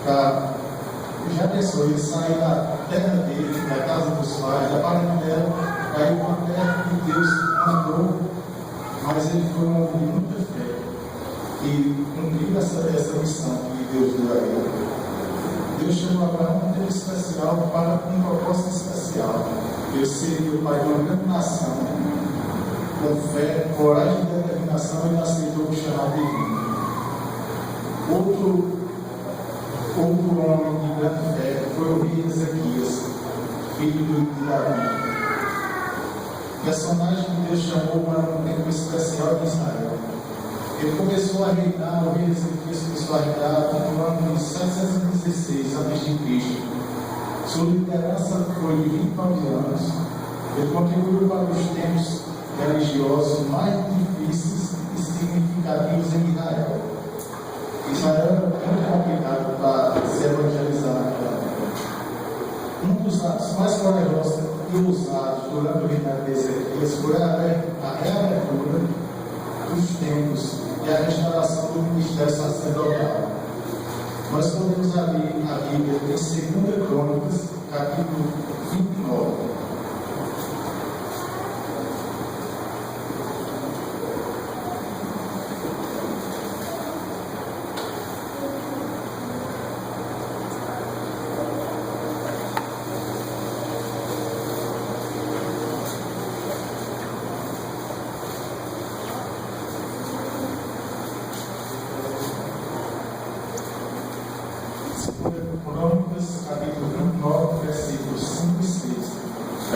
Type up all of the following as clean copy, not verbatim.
Já pensou, ele sai da terra dele, da casa dos pais, da parentela, caiu para a terra que Deus mandou, mas ele foi um homem de muita fé e cumpriu essa missão que Deus deu a ele. Deus chamou Abraão de um tempo especial para um propósito especial. Ele seria o pai de uma grande nação, com fé, coragem e determinação, ele aceitou o chamado divino. Outro homem de grande fé foi o rei Ezequias, filho de Davi. Personagem que Deus chamou para um tempo especial de Israel. Ele começou a reinar, o rei Ezequias começou a reinar no ano de 716 a.C. Sua liderança foi de 29 anos. Ele contribuiu para os tempos religiosos mais difíceis e significativos em Israel. Israel era muito complicado para se evangelizar naquela época. Um dos atos mais poderosos e usados durante o reinado de Ezequias foi a reabertura dos templos e a restauração do ministério sacerdotal. Nós podemos abrir a Bíblia em 2 Crônicas, capítulo 29. Crônicas, capítulo 29, versículos 5 e 6,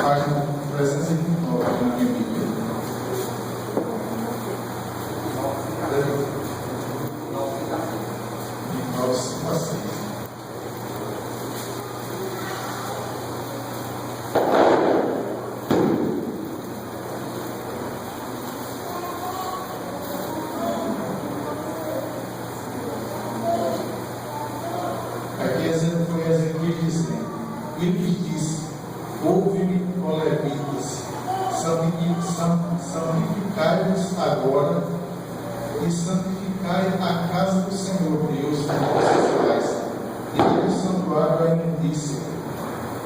página 329 na minha Bíblia. De 9 a 6. Foi Ezequias dizendo: ele lhes disse: ouve-me, ó levitas, santificai-vos agora e santificai a casa do Senhor Deus de vossos pais, e dai o santuário à imundícia,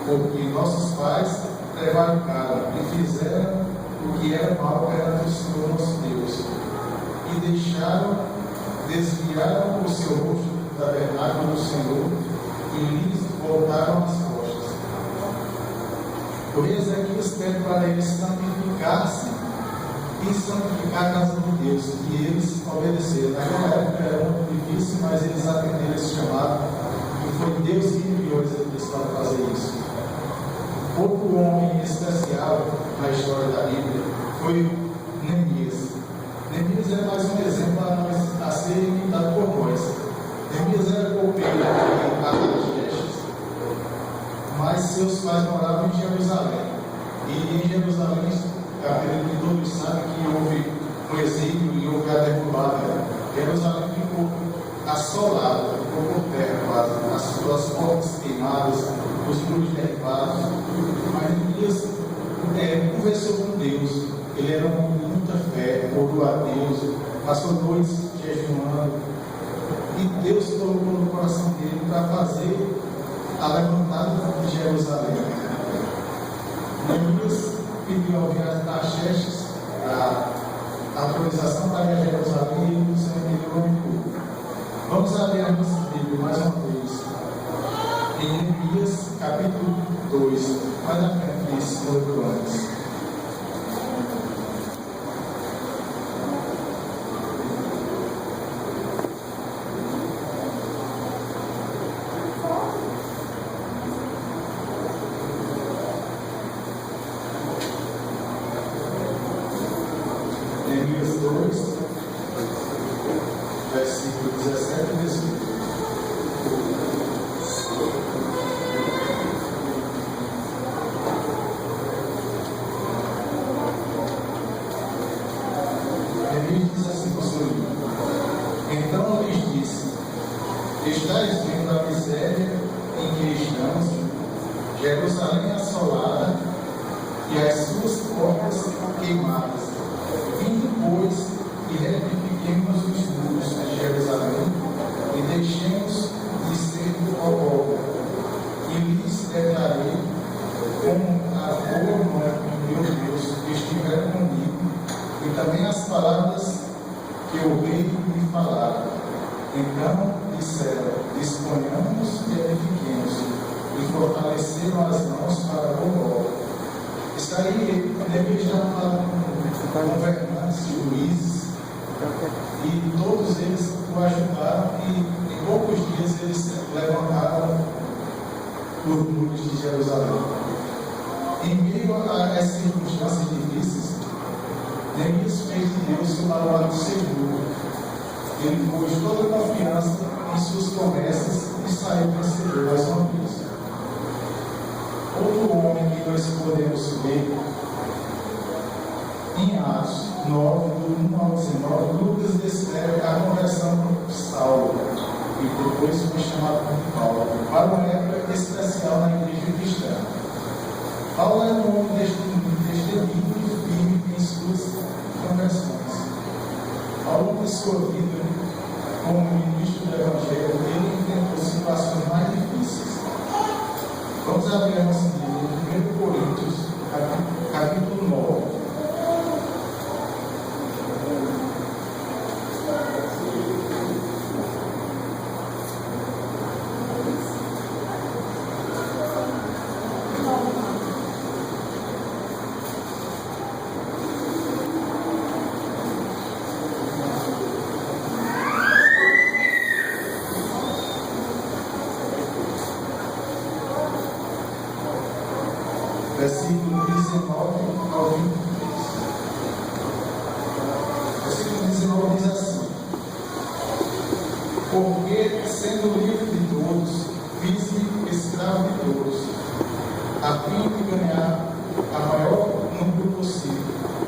porque nossos pais prevaricaram e fizeram o que era mal perante o Senhor nosso Deus, e desviaram o seu rosto do tabernáculo do Senhor, e lhes voltaram as costas. Por isso Ezequias pede para eles santificar-se e santificar a casa de Deus, e eles obedeceram. Naquela época era muito difícil, mas eles atenderam esse chamado, e foi Deus que enviou Ezequias para fazer isso. Outro homem especial na história da Bíblia foi Neemias. Neemias é mais um exemplo a ser imitado por nós. Neemias era copeiro de Artaxerxes, mas seus pais moravam em Jerusalém. E em Jerusalém, acredito que todos sabem que houve um exílio e houve a derrubada. Jerusalém ficou assolada, ficou por terra quase, as suas portas queimadas, os muros derribados. Mas Neemias conversou com Deus. Ele era um homem de muita fé, orou a Deus, passou noites jejuando. E Deus colocou no coração dele para fazer a levantada de Jerusalém. Neemias pediu ao rei Artaxerxes a autorização para ir a Jerusalém, e o Senhor me deu um. Vamos abrir a nossa Bíblia mais uma vez. Em Neemias, capítulo 2, mais na frente de 2 Crônicas. Neemias 2, versículo 17 e 18. Neemias diz assim no seu livro: então eu lhes disse: estáis vendo a miséria em que estamos, Jerusalém assolada e as suas portas queimadas. Vinde, pois, e reedifiquemos os muros de Jerusalém, e deixemos de ser feito ao povo, e lhes declarei como a boa mão do meu Deus estiver comigo, e também as palavras que o rei lhe falara. Então disseram: disponhamos e edifiquemos, e fortaleceram as mãos para o obra. Isso aí, Neemias já fala com governantes, juízes, e todos eles o ajudaram, e em poucos dias eles levantaram os muros de Jerusalém. Em meio a essas circunstâncias difíceis, Neemias fez de Deus seu baluarte seguro. Ele pôs toda a confiança em suas promessas e saiu vencedor mais uma vez. Outro homem que nós podemos ver em Atos 9, do 1 ao 19, Lucas descreve a conversão de Saulo, e depois foi chamado por Paulo, para uma época especial na igreja cristã. Paulo é um homem destemido e firme em suas conversões. Ao longo de sua vida, como ministro do Evangelho, ele enfrentou situações mais difíceis. Vamos abrir a nossa Bíblia em 1 Coríntios, capítulo 9. Versículo 19 ao 23. Versículo 19 diz assim: porque, sendo livre de todos, fiz-me escravo de todos, a fim de ganhar a maior número possível.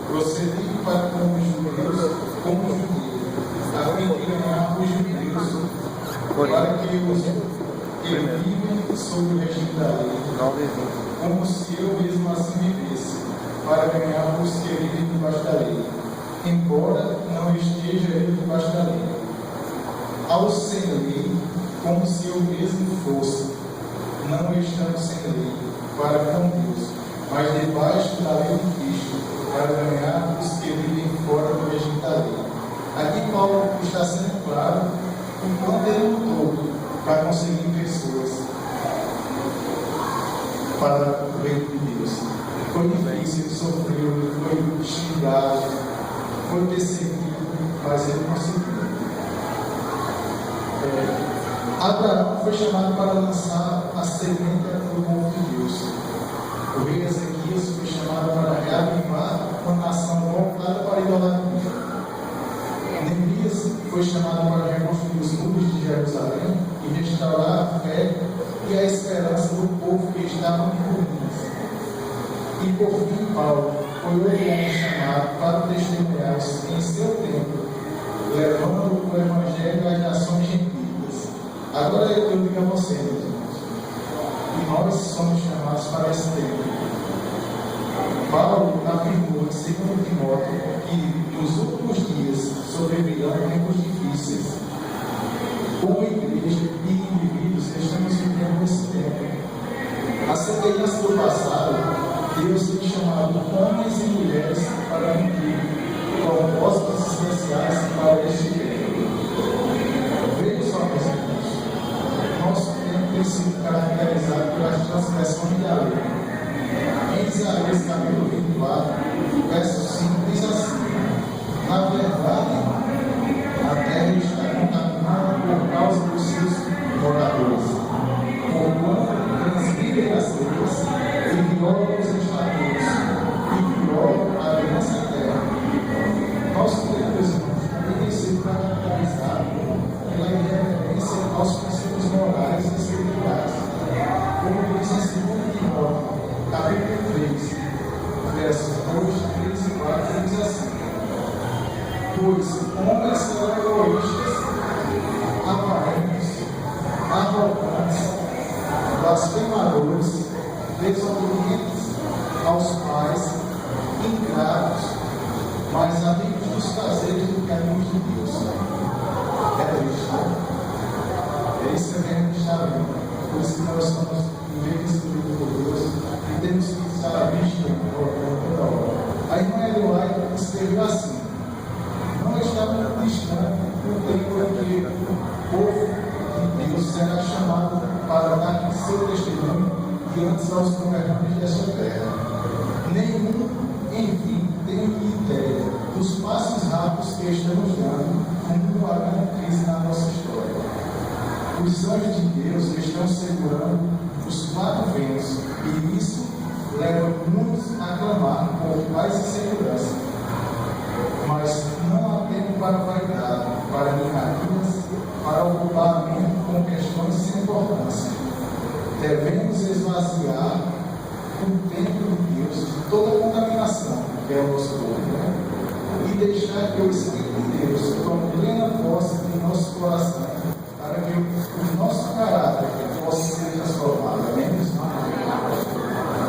Procedi para com os judeus como judeu, a fim de ganhar os judeus, para que os que vivem sob o regime da lei, como se eu mesmo assim vivesse, para ganhar os que vivem debaixo da lei, embora não esteja eu debaixo da lei. Aos sem lei, como se eu mesmo fosse, não estando sem lei, para com Deus, mas debaixo da lei de Cristo, para ganhar os que vivem fora do regime da lei. Aqui Paulo está sendo claro o quanto ele lutou para conseguir pessoas para o reino de Deus. Foi difícil, ele sofreu, ele foi xingado, foi perseguido, mas ele conseguiu. Abraão foi chamado para lançar a semente do povo de Deus. O rei Ezequias foi chamado para reavivar uma nação voltada para a idolatria. Neemias foi chamado para reconstruir os muros de Jerusalém e restaurar a fé e a esperança do povo que estava em ruínas. E por fim, Paulo foi outro homem chamado para testemunhar em seu tempo, levando o Evangelho às nações gentias. Agora eu digo a vocês, meus irmãos, e nós somos chamados para esse tempo. Paulo afirmou em 2 Timóteo que nos últimos dias sobrevirão tempos difíceis. Como igreja e indivíduos, estamos vivendo esse tempo. A semelhança do passado, Deus tem chamado homens e mulheres para cumprir propósitos especiais para este tempo. Veja só, meus irmãos, nosso tempo tem sido caracterizado pelas transgressões da lei. Em Isaías capítulo 24, verso 5 diz assim: na verdade, a terra está contaminada por causa dos seus moradores, porquanto transgridem as leis e violam os estatutos e violam a aliança eterna. Nosso tempo, meus irmãos, também tem sido caracterizado pela irreverência aos princípios morais e espirituais, como diz em 2 Timóteo capítulo 3, versos 2, 3 e 4, diz assim: pois homens são egoístas, avarentos, arrogantes, blasfemadores, desobedientes aos pais, ingratos, mas amigos dos prazeres do caminho de Deus. É triste, né? É isso que a gente está vida. Por isso que nós somos investidos por Deus e temos que estar vigiando toda hora. A irmã Eloy escreveu assim: não está muito distante o tempo em que o povo de Deus será chamado para dar seu testemunho diante aos governantes desta terra. Nenhum, enfim, tem ideia dos passos rápidos que estamos dando rumo à grande crise na nossa história. Os anjos de Deus estão segurando os quatro ventos e isso leva muitos a clamar por paz e segurança. Mas não há tempo para vaidade, para minharias, para ocupar a mente com questões sem importância. Devemos esvaziar o templo de Deus de toda contaminação, que é o nosso corpo, e deixar que o Espírito de Deus tome plena posse em nosso coração, para que o nosso caráter possa ser transformado. Amém?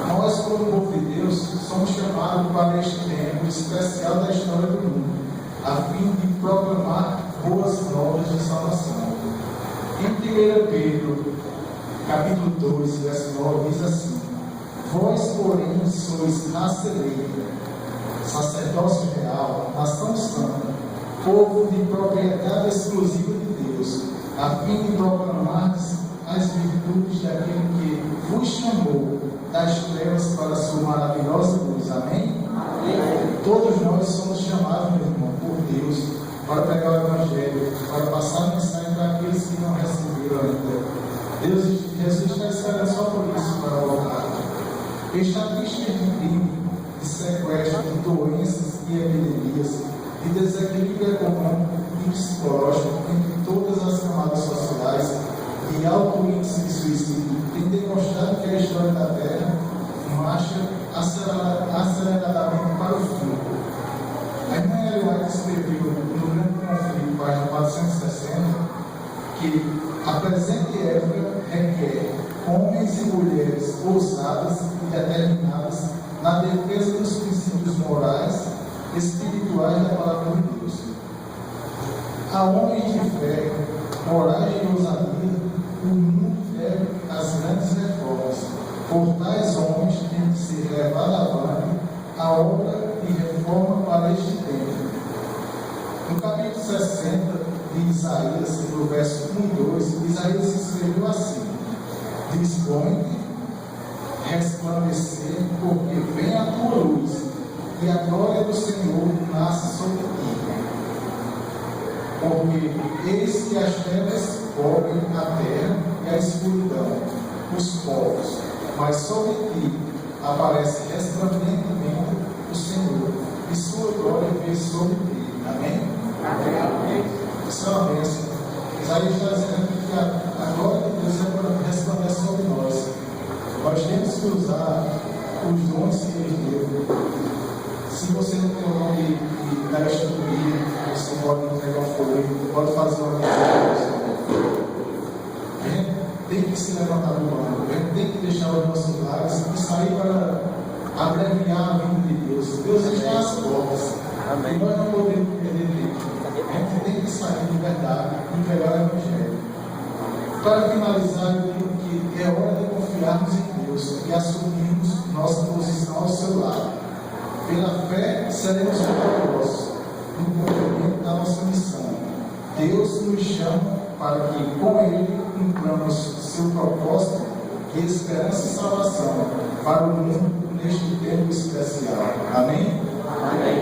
Nós, como povo de Deus, somos chamados para este tempo especial da história do mundo, a fim de proclamar boas novas de salvação. Em 1 Pedro, capítulo 2, verso 9, diz assim: vós, porém, sois raça eleita, sacerdócio real, nação santa, povo de propriedade exclusiva de Deus, a fim de proclamar as virtudes daquele que vos chamou das trevas para a sua maravilhosa luz. Amém? Amém. Todos nós somos chamados, meu irmão, por Deus, para pregar o Evangelho, para passar a mensagem para aqueles que não receberam ainda. Jesus está esperando só por isso para voltar. Está triste de crime, de sequestro, de doenças e epidemias, de desequilíbrio econômico e psicológico entre todas as camadas sociais, de alto índice de suicídio, tem demonstrado que a história da Terra marcha aceleradamente para o fim. A irmã Eloy escreveu no Grande Conflito, página 460, que a presente época requer homens e mulheres ousadas e determinadas na defesa dos princípios morais e espirituais da palavra de Deus. A homens de fé, coragem e ousadia, o mundo deve as grandes reformas. Por tais homens tem que ser levada avante a obra de reforma para este tempo. No capítulo 60 de Isaías, no verso 1 e 2, Isaías escreveu assim: dispõe-te, resplandecer, porque vem a tua luz, e a glória do Senhor nasce sobre ti. Porque eis que as trevas cobrem a terra e a escuridão, os povos, mas sobre ti aparece resplandentemente o Senhor, e sua glória vem sobre ti. Amém? Amém. Isso é uma bênção. Isaías está dizendo que a glória de Deus resplandece sobre nós. Nós temos que usar os dons que Ele deu. Se você não tem o dom de dar estrutura, você pode entregar um folheto, pode fazer uma coisa. A gente tem que se levantar do banco, a gente tem que deixar os nossos lares e sair para abreviar a vida de Deus. Deus está às portas. E nós não podemos perder tempo. A gente tem que sair de verdade e entregar o Evangelho. Para finalizar, eu digo que é hora de confiarmos em Deus e assumirmos nossa posição ao seu lado. Pela fé, seremos vitoriosos no cumprimento da nossa missão. Deus nos chama para que, com Ele, cumpramos seu propósito de esperança e salvação para o mundo neste tempo especial. Amém? Amém.